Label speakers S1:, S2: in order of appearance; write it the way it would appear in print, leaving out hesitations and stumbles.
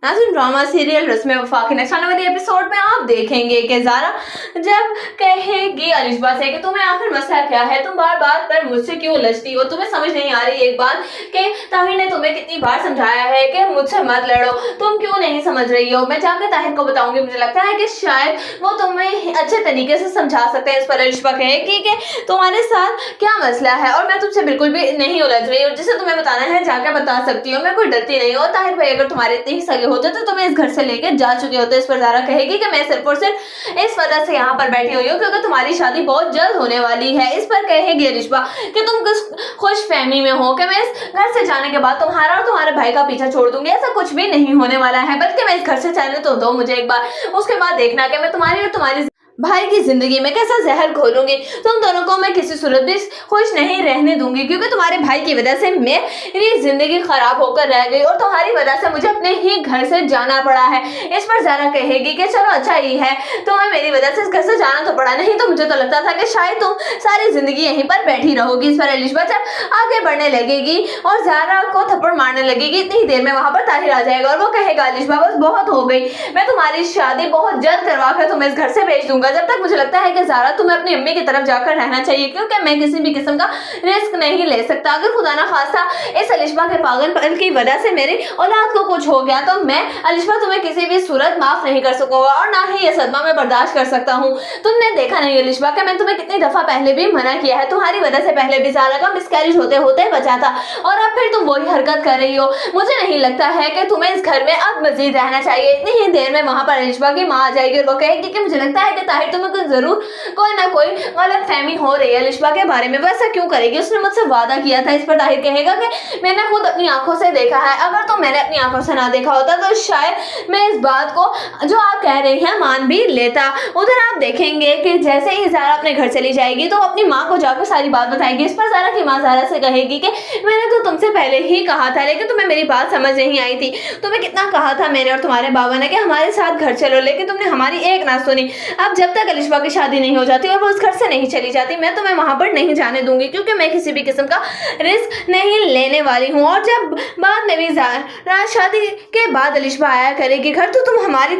S1: नाज़रीन, drama serial रस्म वफा के नेक्स्ट आने वाली एपिसोड में आप देखेंगे कि ज़ारा जब कहेगी अलिशबा से कि तुम्हें आखिर मसला क्या है, तुम बार बार कर मुझसे क्यों उलझती हो, तुम्हें समझ नहीं आ रही एक बात कि ताहिर ने तुम्हें कितनी बार समझाया है कि मुझसे मत लड़ो, तुम क्यों नहीं समझ रही हो। मैं जाकर ताहिर को बताऊंगी, मुझे लगता है कि शायद वो तुम्हें अच्छे तरीके से समझा सकते हैं। इस पर अलिशबा कहेगी कि तुम्हारे साथ क्या मसला है और मैं तुमसे बिल्कुल भी नहीं उलझ रही हूँ, जिसे तुम्हें बताना है जाकर बता सकती हो, मैं कोई डरती नहीं हूँ। ताहिर भाई अगर तुम्हारे इतने ही सगे होते तो तुम्हें इस घर से लेके जा चुके होते। इस पर ज़ारा कहेगी कि मैं सिर्फ और सिर्फ इस वजह से यहाँ पर बैठी हुई हूँ क्योंकि तुम्हारी शादी बहुत जल्द होने वाली है। इस पर कहेगी अलिशबा कि तुम किस खुश फहमी में हो कि मैं इस घर से जाने के बाद तुम्हारा और तुम्हारे भाई का पीछा छोड़ दूंगी। ऐसा कुछ भी नहीं होने वाला है, बल्कि मैं इस घर से जाने तो दो मुझे एक बार, उसके बाद देखना कि मैं तुम्हारी और तुम्हारी भाई की जिंदगी में कैसा जहर घोलूंगी। तुम दोनों को मैं किसी सूरत भी खुश नहीं रहने दूंगी क्योंकि तुम्हारे भाई की वजह से मेरी जिंदगी खराब होकर रह गई और तुम्हारी वजह से मुझे अपने ही घर से जाना पड़ा है। इस पर ज़ारा कहेगी कि चलो अच्छा ही है, तुम्हें मेरी वजह से इस घर से जाना तो पड़ा, नहीं तो मुझे तो लगता था कि शायद तुम सारी जिंदगी यहीं पर बैठी रहोगी। इस पर अलिशबा जब आगे बढ़ने लगेगी और ज़ारा को थप्पड़ मारने लगेगी, इतनी देर में वहां पर ताहिर आ जाएगा और वो कहेगा अलिशबा बस बहुत हो गई, मैं तुम्हारी शादी बहुत जल्द करवा कर तुम्हें इस घर से भेज दूंगा। जब तक मुझे लगता है कि ज़ारा तुम्हें अपनी अम्मी की तरफ जाकर रहना चाहिए क्योंकि मैं किसी भी किस्म का रिस्क नहीं ले सकता। अगर खुदा ना खास्ता इस अलिशबा के पागलपन की वजह से मेरी औलाद को कुछ हो गया तो मैं अलिशबा तुम्हें किसी भी सूरत माफ नहीं कर सकूंगा और ना ही ये सदमा मैं बर्दाश्त कर सकता हूँ। तुमने देखा नहीं अलिशबा कि मैं तुम्हें कितनी दफा पहले भी मना किया है, तुम्हारी वजह से पहले भी ज़ारा का मिसकैरेज होते होते बचा था और अब फिर तुम वही हरकत कर रही हो। मुझे नहीं लगता है कि तुम्हें इस घर में अब मजीद रहना चाहिए। इतनी ही देर में वहां पर अलिशबा की माँ आ जाएगी और वो कहेगी कि मुझे लगता है कि ताहिर तुम्हें जरूर कोई ना कोई गलत फहमी हो रही है अलिशबा के बारे में, वैसा क्यों करेगी, उसने मुझसे वादा किया था। इस पर ताहिर कहेगा कि मैंने खुद अपनी आंखों से देखा है, अगर तो मैंने अपनी आंखों से ना देखा होता तो शायद मैं इस बात को जो आप कह रही हैं मान भी लेता। उधर आप देखेंगे कि जैसे ही ज़ारा अपने घर चली जाएगी तो अपनी माँ को जाकर सारी बात बताएगी। इस पर ज़ारा की माँ ज़ारा से कहेगी कि मैंने तो तुमसे पहले ही कहा था लेकिन तुम्हें मेरी बात समझ नहीं आई थी, तुम्हें कितना कहा था मैंने और तुम्हारे बाबा ने कि हमारे साथ घर चलो, लेकिन तुमने हमारी एक ना सुनी। अब जब तक अलिशबा की शादी नहीं हो जाती और वो उस घर से नहीं चली जाती मैं तुम्हें वहां पर नहीं जाने दूंगी क्योंकि मैं किसी भी किस्म का रिस्क नहीं लेने वाली हूँ। और जब बाद में भी ज़ारा शादी के बाद अलिशबा आया करेगी घर तो तुम हमारी